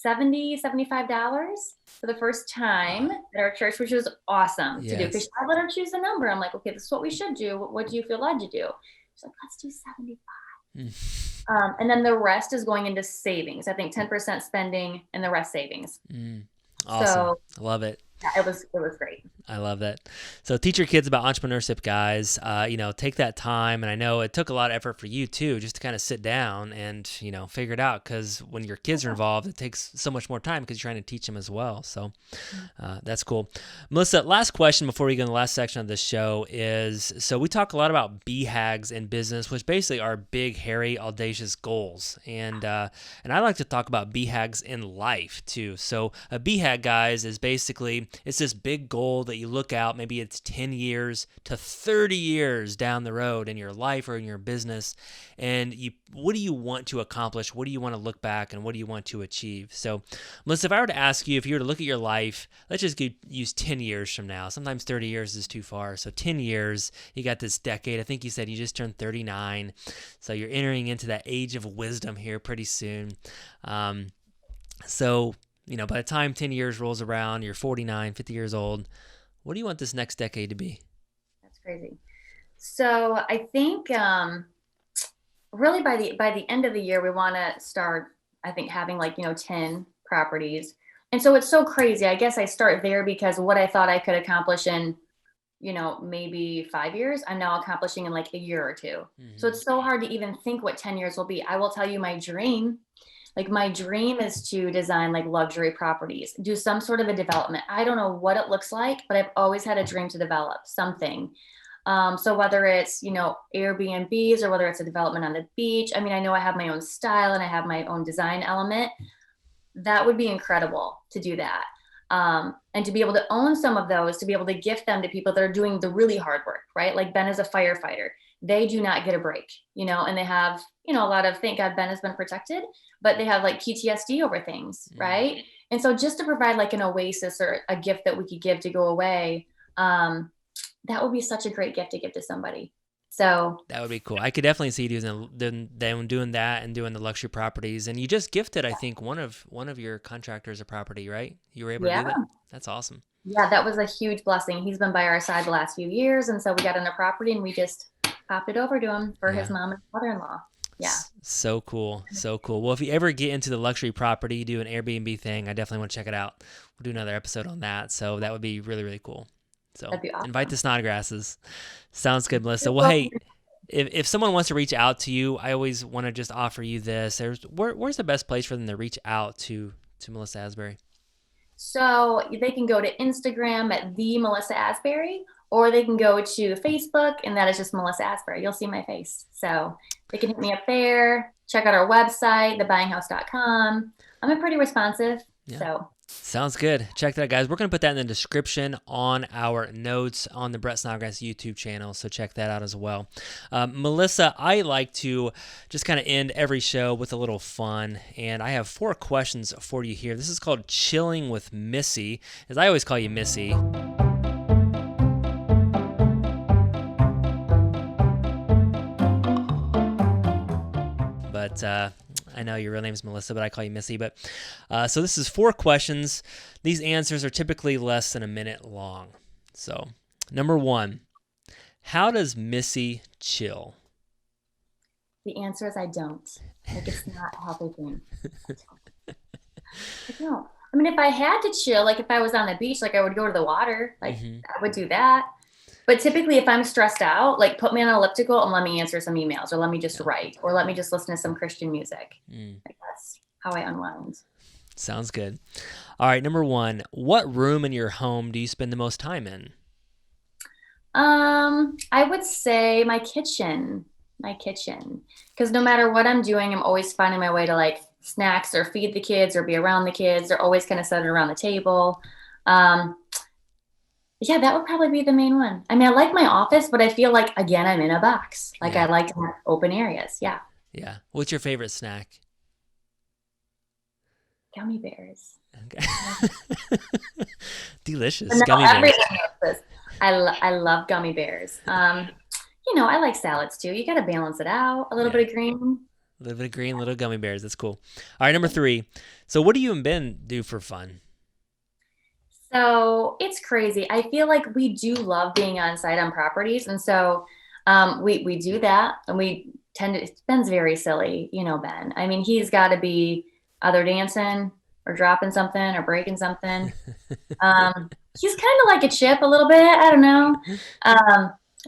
$75 for the first time at our church, which was awesome to do, because Yes. I let her choose the number. I'm like, okay, this is what we should do. What do you feel led to do? She's like, let's do 75. And then the rest is going into savings. I think 10% spending and the rest savings. Awesome. So I love it. yeah, it was great. I love that. So teach your kids about entrepreneurship, guys. Take that time. And I know it took a lot of effort for you too, just to kind of sit down and, figure it out. Because when your kids are involved, it takes so much more time because you're trying to teach them as well. So that's cool. Melissa, last question before we go in the last section of this show is, so we talk a lot about BHAGs in business, which basically are big, hairy, audacious goals. And I like to talk about BHAGs in life too. So a BHAG, guys, is basically, it's this big goal that you look out, maybe it's 10 years to 30 years down the road in your life or in your business. And what do you want to accomplish? What do you want to look back, and what do you want to achieve? So, Melissa, if I were to ask you, if you were to look at your life, let's just use 10 years from now. Sometimes 30 years is too far. So 10 years, you got this decade. I think you said you just turned 39. So you're entering into that age of wisdom here pretty soon. So, by the time 10 years rolls around, you're 49, 50 years old. What do you want this next decade to be? That's crazy. So I think really by the end of the year, we want to start, I think, having 10 properties. And so it's so crazy. I guess I start there because what I thought I could accomplish in maybe 5 years, I'm now accomplishing in like a year or two. So it's so hard to even think what 10 years will be. I will tell you my dream is to design like luxury properties, do some sort of a development. I don't know what it looks like, but I've always had a dream to develop something. So whether it's, Airbnbs or whether it's a development on the beach, I mean, I know I have my own style and I have my own design element. That would be incredible to do that. And to be able to own some of those, to be able to gift them to people that are doing the really hard work, right? Like Ben is a firefighter. They do not get a break, and they have, a lot of, thank God Ben has been protected, but they have like PTSD over things, right? And so just to provide like an oasis or a gift that we could give to go away, that would be such a great gift to give to somebody. So that would be cool. I could definitely see you doing that and doing the luxury properties. And you just gifted, I think, one of your contractors a property, right? You were able to do that? That's awesome. Yeah, that was a huge blessing. He's been by our side the last few years. And so we got in a property and we just popped it over to him for his mom and father-in-law. Yeah. So cool. So cool. Well, if you ever get into the luxury property, do an Airbnb thing, I definitely want to check it out. We'll do another episode on that. So that would be really, really cool. So awesome. Invite the Snodgrasses. Sounds good, Melissa. Well, hey, if someone wants to reach out to you, I always want to just offer you this. Where's the best place for them to reach out to Melissa Asbury? So they can go to Instagram at the Melissa Asbury, or they can go to Facebook, and that is just Melissa Asbury. You'll see my face. So they can hit me up there. Check out our website, thebuyinghouse.com. I'm pretty responsive. Yeah. So. Sounds good. Check that out, guys. We're going to put that in the description on our notes on the Brett Snodgrass YouTube channel, so check that out as well. Melissa, I like to just kind of end every show with a little fun, and I have 4 questions for you here. This is called Chilling with Missy, as I always call you Missy. But I know your real name is Melissa, but I call you Missy. But so this is 4 questions. These answers are typically less than a minute long. So number 1, how does Missy chill? The answer is I don't. Like, it's not a healthy thing. I don't. I mean, if I had to chill, like if I was on the beach, like I would go to the water, like I would do that. But typically if I'm stressed out, like put me on an elliptical and let me answer some emails, or let me just write, or let me just listen to some Christian music. Like, that's how I unwind. Sounds good. All right. Number 1, what room in your home do you spend the most time in? I would say my kitchen, because no matter what I'm doing, I'm always finding my way to like snacks or feed the kids or be around the kids. They're always kind of centered around the table. Yeah, that would probably be the main one. I mean, I like my office, but I feel like, again, I'm in a box. Like, I like to have open areas. Yeah. Yeah. What's your favorite snack? Gummy bears. Okay. Delicious. Gummy bears. I love gummy bears. I like salads too. You got to balance it out. A little bit of green. A little bit of green, little gummy bears. That's cool. All right, number 3. So what do you and Ben do for fun? So it's crazy. I feel like we do love being on site on properties. And so we do that, and we tend to, Ben's very silly, Ben. I mean, he's got to be either dancing or dropping something or breaking something. He's kind of like a chip a little bit. I don't know.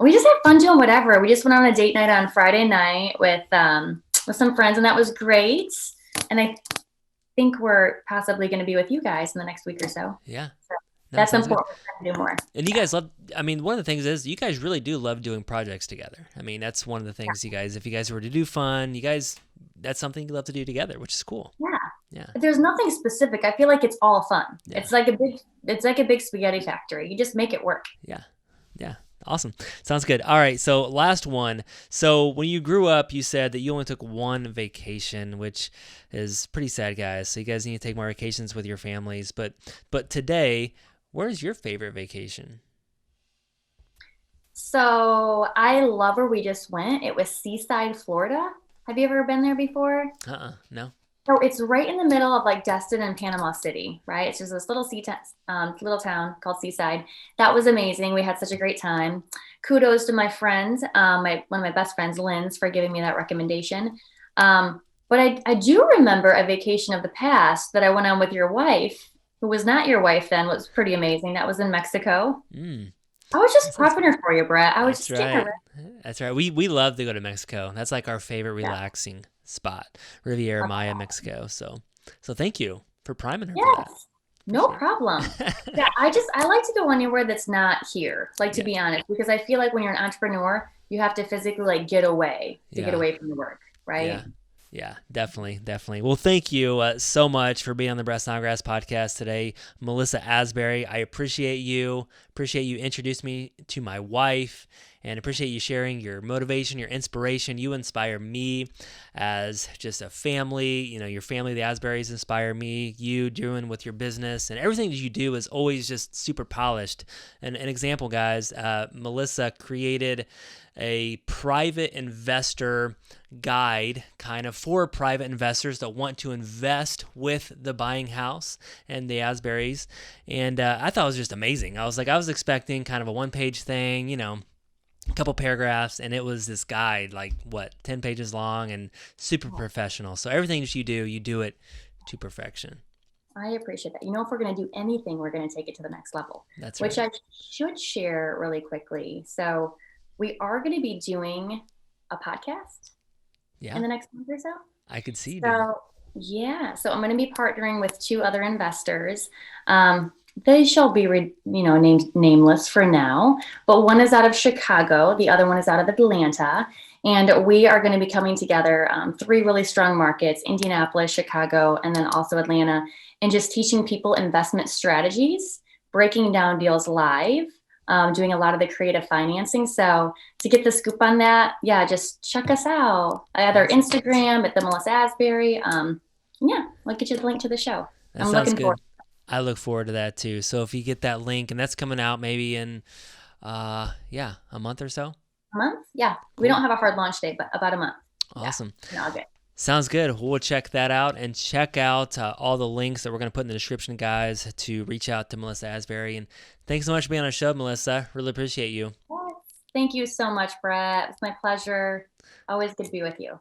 We just have fun doing whatever. We just went on a date night on Friday night with some friends, and that was great. And I think we're possibly going to be with you guys in the next week or so. Yeah. So that's important to do more. And you guys love, I mean, one of the things is you guys really do love doing projects together. I mean, that's one of the things you guys, if you guys were to do fun, that's something you love to do together, which is cool. Yeah. Yeah. There's nothing specific. I feel like it's all fun. Yeah. It's like a big spaghetti factory. You just make it work. Yeah. Yeah. Awesome. Sounds good. All right. So last one. So when you grew up, you said that you only took one vacation, which is pretty sad, guys. So you guys need to take more vacations with your families. But today, where's your favorite vacation? So I love where we just went. It was Seaside, Florida. Have you ever been there before? No. So it's right in the middle of like Destin and Panama City, right? It's just this little town called Seaside. That was amazing. We had such a great time. Kudos to my friend, one of my best friends, Lynn's, for giving me that recommendation. But I do remember a vacation of the past that I went on with your wife, who was not your wife then, was pretty amazing. That was in Mexico. I was just prepping her for you, Brett. I was That's just getting her right. ready. That's right. We love to go to Mexico. That's like our favorite Yeah. relaxing spot, Riviera Maya, Mexico. So thank you for priming her for that. Yes. No problem. Yeah, I like to go anywhere that's not here, like to Yeah. be honest, because I feel like when you're an entrepreneur, you have to physically like get away from the work, right? Yeah. Yeah, definitely. Well, thank you so much for being on the Brett Snodgrass podcast today, Melissa Asbury. I appreciate you. Appreciate you introducing me to my wife, and appreciate you sharing your motivation, your inspiration. You inspire me as just a family. You know, your family, the Asburys, inspire me. You doing with your business and everything that you do is always just super polished. And an example, guys, Melissa created a private investor guide kind of for private investors that want to invest with the buying house and the Asburys. And I thought it was just amazing. I was expecting kind of a one-page thing, you know, a couple paragraphs, and it was this guide, like 10 pages long and super professional. So everything that you do it to perfection. I appreciate that. You know, if we're going to do anything, we're going to take it to the next level. That's which right. I should share really quickly. So we are going to be doing a podcast in the next month or so. I could see that. So I'm going to be partnering with 2 other investors. They shall be, named nameless for now, but one is out of Chicago. The other one is out of Atlanta. And we are going to be coming together, 3 really strong markets, Indianapolis, Chicago, and then also Atlanta, and just teaching people investment strategies, breaking down deals live, doing a lot of the creative financing. So to get the scoop on that, just check us out. Either Instagram at the Melissa Asbury. I'll get you the link to the show. I'm looking forward. I look forward to that too. So if you get that link, and that's coming out maybe in, a month or so. A month? Yeah. Cool. We don't have a hard launch date, but about a month. Awesome. Yeah, okay. Sounds good. We'll check that out, and check out all the links that we're going to put in the description, guys, to reach out to Melissa Asbury. And thanks so much for being on the show, Melissa. Really appreciate you. Yes. Thank you so much, Brett. It's my pleasure. Always good to be with you.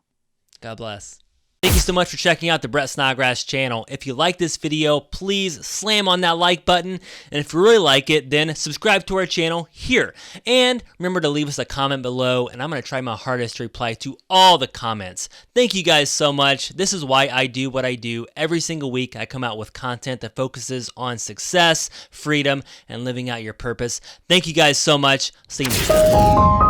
God bless. Thank you so much for checking out the Brett Snodgrass channel. If you like this video, please slam on that like button. And if you really like it, then subscribe to our channel here. And remember to leave us a comment below, and I'm going to try my hardest to reply to all the comments. Thank you guys so much. This is why I do what I do. Every single week, I come out with content that focuses on success, freedom, and living out your purpose. Thank you guys so much. See you next time.